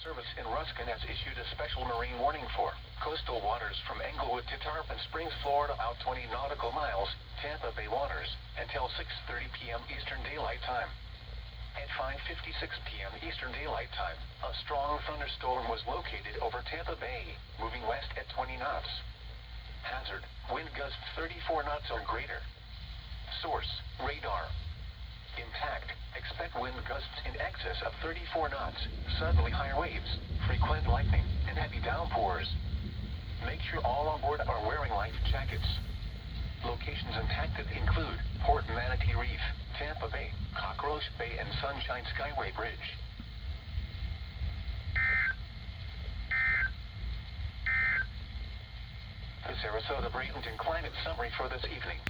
Service in Ruskin has issued a special marine warning for coastal waters from Englewood to Tarpon Springs, Florida, out 20 nautical miles, Tampa Bay waters, until 6:30 p.m. Eastern Daylight Time. At 5:56 p.m. Eastern Daylight Time, a strong thunderstorm was located over Tampa Bay, moving west at 20 knots. Hazard, wind gusts 34 knots or greater. Source, radar. Impact, expect wind gusts in excess of 34 knots, suddenly higher waves, frequent lightning, and heavy downpours. Make sure all on board are wearing life jackets. Locations impacted include Port Manatee Reef, Tampa Bay, Cockroach Bay, and Sunshine Skyway Bridge. The Sarasota Bradenton Climate Summary for this evening.